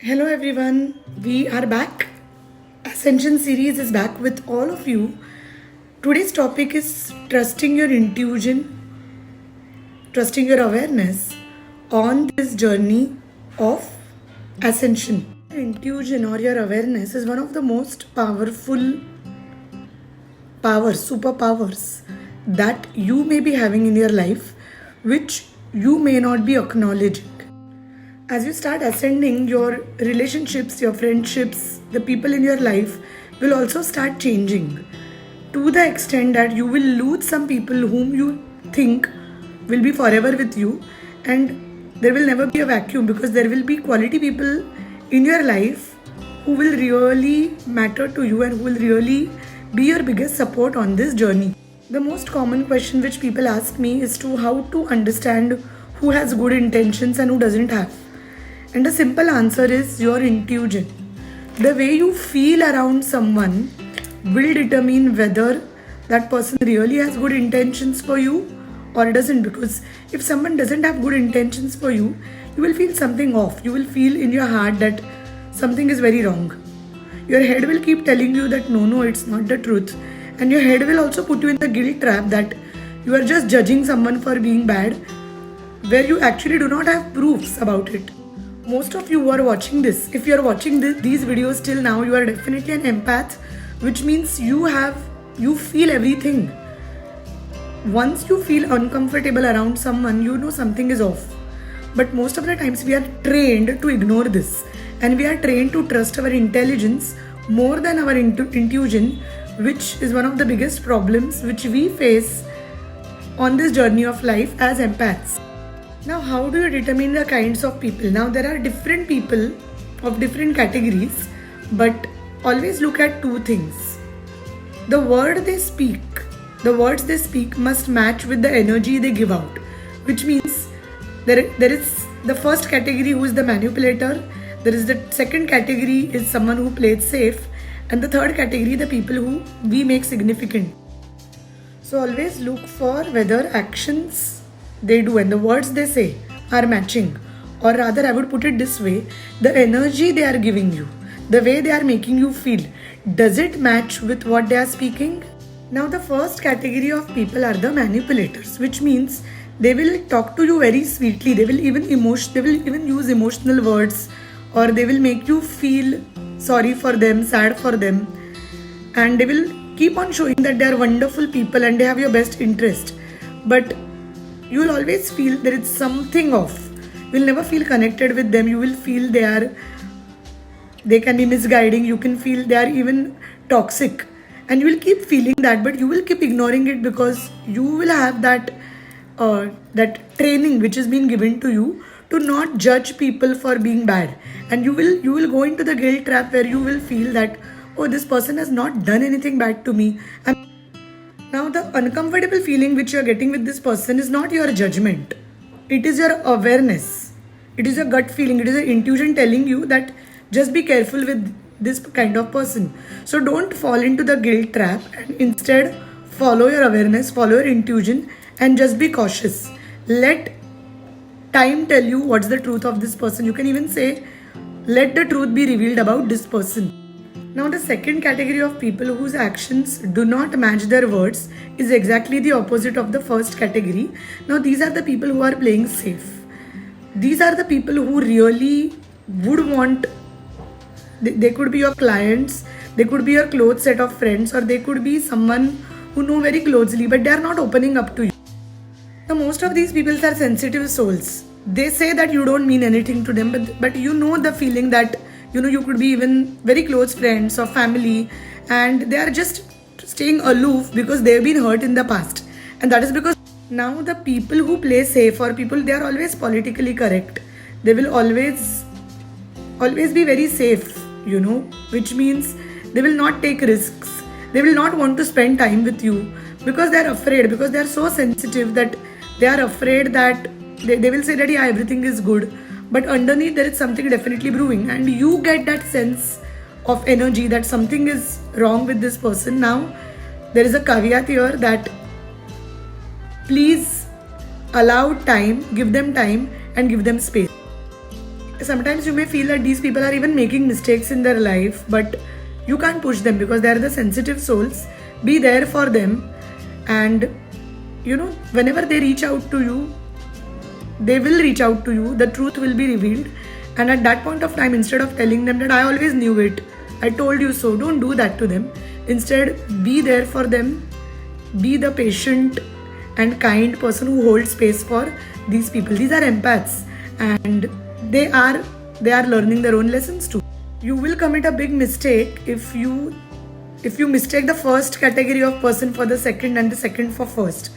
Hello everyone, we are back. Ascension series is back with all of you. Today's topic is trusting your intuition, trusting your awareness on this journey of ascension. Intuition or your awareness is one of the most powerful superpowers that you may be having in your life, which you may not be acknowledging. As you start ascending, your relationships, your friendships, the people in your life will also start changing to the extent that you will lose some people whom you think will be forever with you, and there will never be a vacuum because there will be quality people in your life who will really matter to you and who will really be your biggest support on this journey. The most common question which people ask me is to how to understand who has good intentions and who doesn't have. And the simple answer is your intuition. The way you feel around someone will determine whether that person really has good intentions for you or doesn't. Because if someone doesn't have good intentions for you, you will feel something off. You will feel in your heart that something is very wrong. Your head will keep telling you that no, it's not the truth. And your head will also put you in the guilt trap that you are just judging someone for being bad, where you actually do not have proofs about it. Most of you who are watching this, if you are watching these videos till now, you are definitely an empath, which means you feel everything. Once you feel uncomfortable around someone, you know something is off. But most of the times we are trained to ignore this, and we are trained to trust our intelligence more than our intuition, which is one of the biggest problems which we face on this journey of life as empaths. Now, how do you determine the kinds of people? Now, there are different people of different categories, but always look at two things. The words they speak must match with the energy they give out, which means there is the first category who is the manipulator, there is the second category is someone who plays safe, and the third category the people who we make significant. So always look for whether actions they do and the words they say are matching, or rather I would put it this way, the energy they are giving you, the way they are making you feel, does it match with what they are speaking? Now the first category of people are the manipulators, which means they will talk to you very sweetly, they will even use emotional words, or they will make you feel sorry for them, sad for them, and they will keep on showing that they are wonderful people and they have your best interest. But you will always feel there is something off. You will never feel connected with them. You will feel they can be misguiding. You can feel they are even toxic. And you will keep feeling that, but you will keep ignoring it because you will have that training which has been given to you to not judge people for being bad. And you will go into the guilt trap where you will feel that, oh, this person has not done anything bad to me. Now, the uncomfortable feeling which you are getting with this person is not your judgment. It is your awareness. It is your gut feeling. It is your intuition telling you that just be careful with this kind of person. So don't fall into the guilt trap and instead follow your awareness, follow your intuition, and just be cautious. Let time tell you what's the truth of this person. You can even say, let the truth be revealed about this person. Now, the second category of people whose actions do not match their words is exactly the opposite of the first category. Now, these are the people who are playing safe. These are the people who really would want, they could be your clients, they could be your close set of friends, or they could be someone who know very closely, but they are not opening up to you. Now, most of these people are sensitive souls. They say that you don't mean anything to them, but you know the feeling that you could be even very close friends or family, and they are just staying aloof because they've been hurt in the past. And that is because now the people who play safe, or people, they are always politically correct. They will always be very safe, which means they will not take risks. They will not want to spend time with you because they are afraid, because they are so sensitive that they are afraid that they will say that yeah, everything is good. But underneath there is something definitely brewing, and you get that sense of energy that something is wrong with this person. Now, there is a caveat here that please allow time, give them time and give them space. sometimes you may feel that these people are even making mistakes in their life, but you can't push them because they are the sensitive souls. Be there for them, and whenever they reach out to you, they will reach out to you, the truth will be revealed. And at that point of time, instead of telling them that I always knew it, I told you so, don't do that to them. Instead, be there for them, be the patient and kind person who holds space for these people. These are empaths, and they are learning their own lessons too. You will commit a big mistake if you mistake the first category of person for the second and the second for first.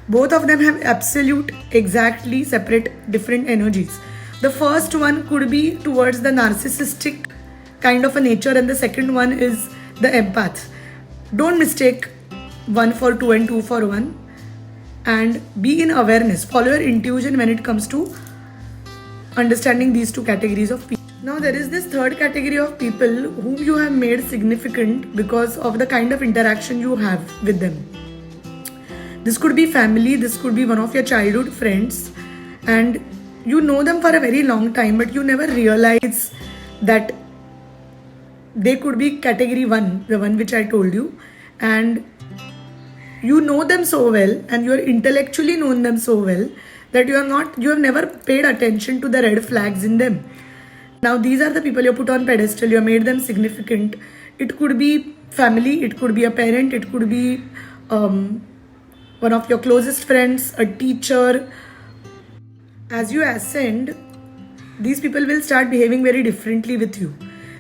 Both of them have absolute, exactly separate, different energies. The first one could be towards the narcissistic kind of a nature, and the second one is the empath. Don't mistake one for two and two for one, and be in awareness. Follow your intuition when it comes to understanding these two categories of people. Now there is this third category of people whom you have made significant because of the kind of interaction you have with them. This could be family, this could be one of your childhood friends, and you know them for a very long time, but you never realize that they could be category 1, the one which I told you, and you know them so well and you are intellectually known them so well that you have never paid attention to the red flags in them. Now these are the people you put on pedestal, you have made them significant. It could be family, it could be a parent, it could be one of your closest friends, a teacher. As you ascend, these people will start behaving very differently with you.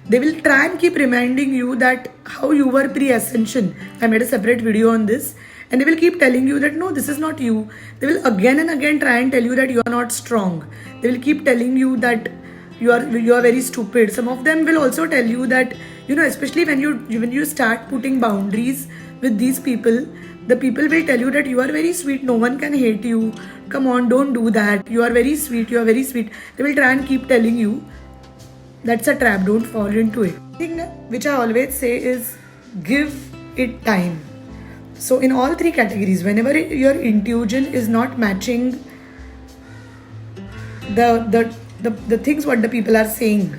They will try and keep reminding you that how you were pre-ascension. I made a separate video on this, and they will keep telling you that no, this is not you. They will again and again try and tell you that you are not strong. They will keep telling you that you are very stupid. Some of them will also tell you that, especially when you start putting boundaries with these people, the people will tell you that you are very sweet, no one can hate you, come on, don't do that, you are very sweet, you are very sweet. They will try and keep telling you. That's a trap, don't fall into it. The thing which I always say is give it time. So in all three categories, whenever your intuition is not matching the things what the people are saying,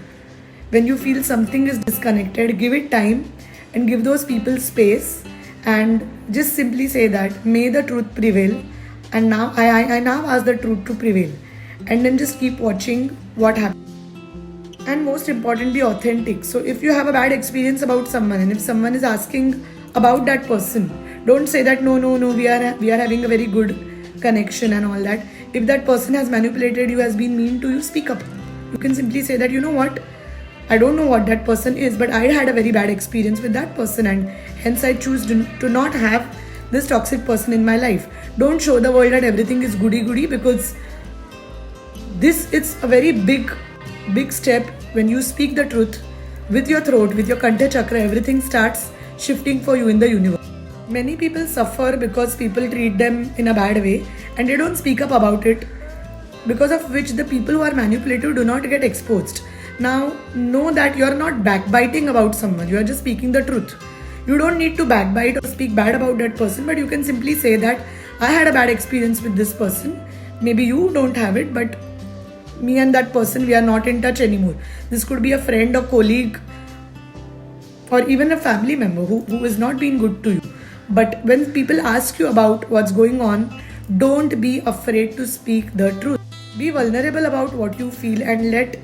when you feel something is disconnected, give it time and give those people space, and just simply say that may the truth prevail, and now I now ask the truth to prevail, and then just keep watching what happens. And most importantly, authentic. So if you have a bad experience about someone, and if someone is asking about that person, don't say that no, we are having a very good connection and all that. If that person has manipulated you, has been mean to you, speak up. You can simply say that, you know what, I don't know what that person is, but I had a very bad experience with that person, and hence I choose to not have this toxic person in my life. Don't show the world that everything is goody because it's a very big step. When you speak the truth with your throat, with your Kantha chakra, everything starts shifting for you in the universe. Many people suffer because people treat them in a bad way and they don't speak up about it, because of which the people who are manipulative do not get exposed. Now, know that you are not backbiting about someone, you are just speaking the truth. You don't need to backbite or speak bad about that person, but you can simply say that I had a bad experience with this person. Maybe you don't have it, but me and that person, we are not in touch anymore. This could be a friend or colleague or even a family member who is not being good to you. But when people ask you about what's going on, don't be afraid to speak the truth. Be vulnerable about what you feel and let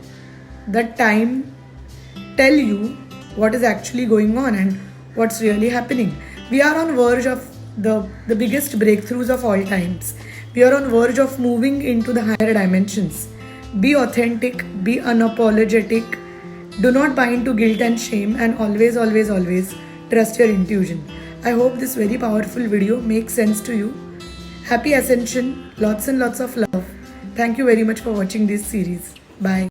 the time tell you what is actually going on and what's really happening. We are on verge of the biggest breakthroughs of all times. We are on verge of moving into the higher dimensions. Be authentic, be unapologetic, do not buy into guilt and shame, and always trust your intuition. I hope this very powerful video makes sense to you. Happy ascension, lots and lots of love. Thank you very much for watching this series. Bye.